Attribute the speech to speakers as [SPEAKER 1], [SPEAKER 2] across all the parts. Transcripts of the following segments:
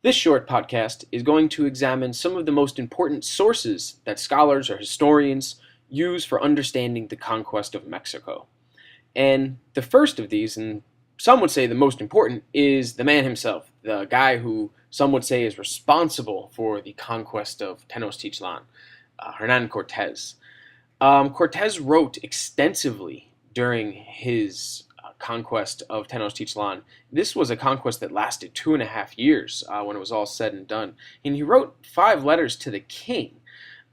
[SPEAKER 1] This short podcast is going to examine some of the most important sources that scholars or historians use for understanding the conquest of Mexico. And the first of these, and some would say the most important, is the man himself, the guy who some would say is responsible for the conquest of Tenochtitlan, Hernan Cortez. Cortez wrote extensively during his conquest of Tenochtitlan. This was a conquest that lasted 2.5 years when it was all said and done. And he wrote 5 letters to the king.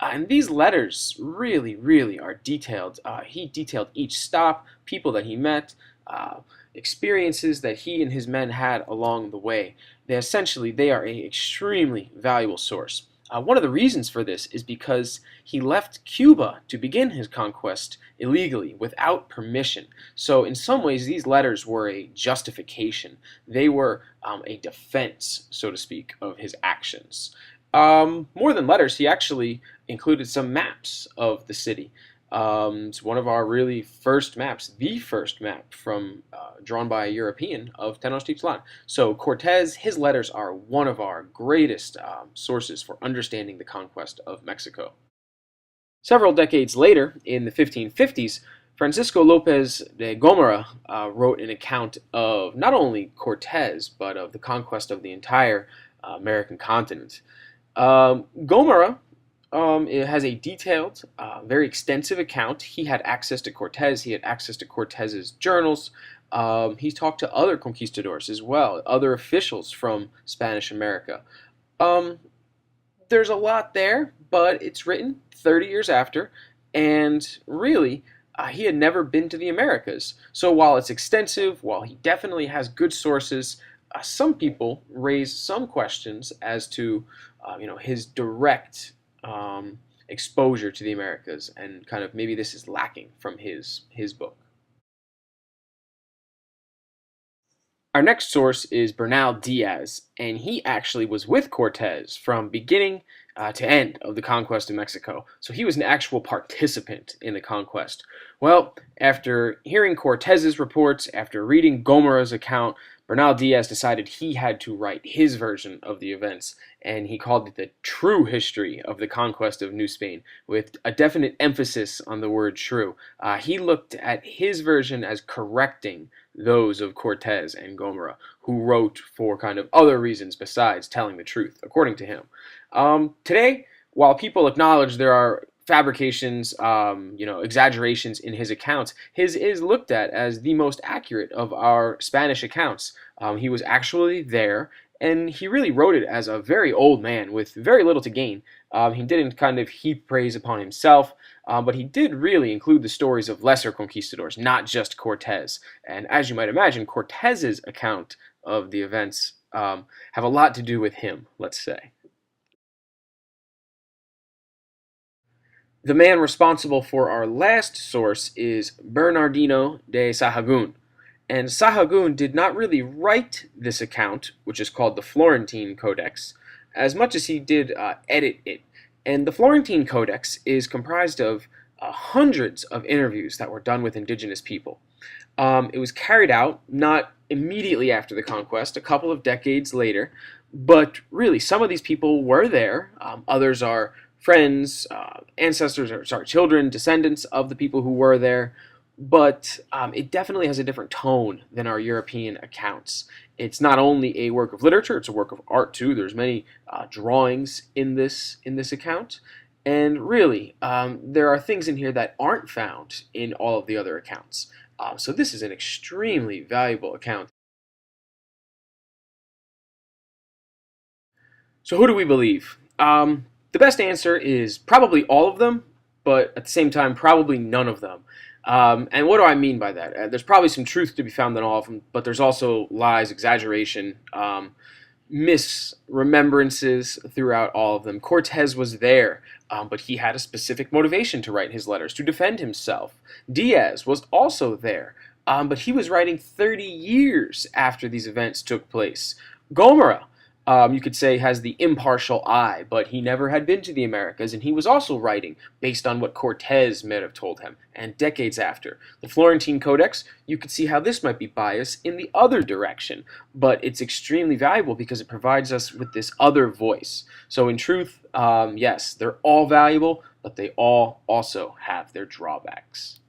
[SPEAKER 1] And these letters really, really are detailed. He detailed each stop, people that he met, experiences that he and his men had along the way. They are an extremely valuable source. One of the reasons for this is because he left Cuba to begin his conquest illegally, without permission. So in some ways, these letters were a justification. They were a defense, so to speak, of his actions. More than letters, he actually included some maps of the city. It's one of our really first maps, the first map from drawn by a European of Tenochtitlan. So Cortez, his letters are one of our greatest sources for understanding the conquest of Mexico. Several decades later, in the 1550s, Francisco Lopez de Gomara wrote an account of not only Cortez, but of the conquest of the entire American continent. Gomara it has a detailed, very extensive account. He had access to Cortez. He had access to Cortez's journals. He talked to other conquistadors as well, other officials from Spanish America. There's a lot there, but it's written 30 years after, and really, he had never been to the Americas. So while it's extensive, while he definitely has good sources, some people raise some questions as to, his direct exposure to the Americas, and kind of maybe this is lacking from his book. Our next source is Bernal Diaz, and he actually was with Cortez from beginning to end of the conquest of Mexico. So he was an actual participant in the conquest. Well, after hearing Cortez's reports, after reading Gomara's account, Bernal Diaz decided he had to write his version of the events, and he called it the true history of the conquest of New Spain, with a definite emphasis on the word true. He looked at his version as correcting those of Cortez and Gomara, who wrote for kind of other reasons besides telling the truth, according to him. Today, while people acknowledge there are fabrications, exaggerations in his accounts, his is looked at as the most accurate of our Spanish accounts. He was actually there, and he really wrote it as a very old man with very little to gain. He didn't kind of heap praise upon himself, but he did really include the stories of lesser conquistadors, not just Cortez. And as you might imagine, Cortez's account of the events have a lot to do with him, let's say. The man responsible for our last source is Bernardino de Sahagún. And Sahagún did not really write this account, which is called the Florentine Codex, as much as he did edit it. And the Florentine Codex is comprised of hundreds of interviews that were done with indigenous people. It was carried out not immediately after the conquest, a couple of decades later, but really some of these people were there. Others are friends, ancestors, or sorry, children, descendants of the people who were there. But it definitely has a different tone than our European accounts. It's not only a work of literature; it's a work of art too. There's many drawings in this account, and really, there are things in here that aren't found in all of the other accounts. So this is an extremely valuable account. So who do we believe? The best answer is probably all of them, but at the same time, probably none of them. And what do I mean by that? There's probably some truth to be found in all of them, but there's also lies, exaggeration, misremembrances throughout all of them. Cortez was there, but he had a specific motivation to write his letters, to defend himself. Diaz was also there, but he was writing 30 years after these events took place. Gomara you could say, has the impartial eye, but he never had been to the Americas, and he was also writing based on what Cortez might have told him, and decades after. The Florentine Codex, you could see how this might be biased in the other direction, but it's extremely valuable because it provides us with this other voice. So in truth, yes, they're all valuable, but they all also have their drawbacks.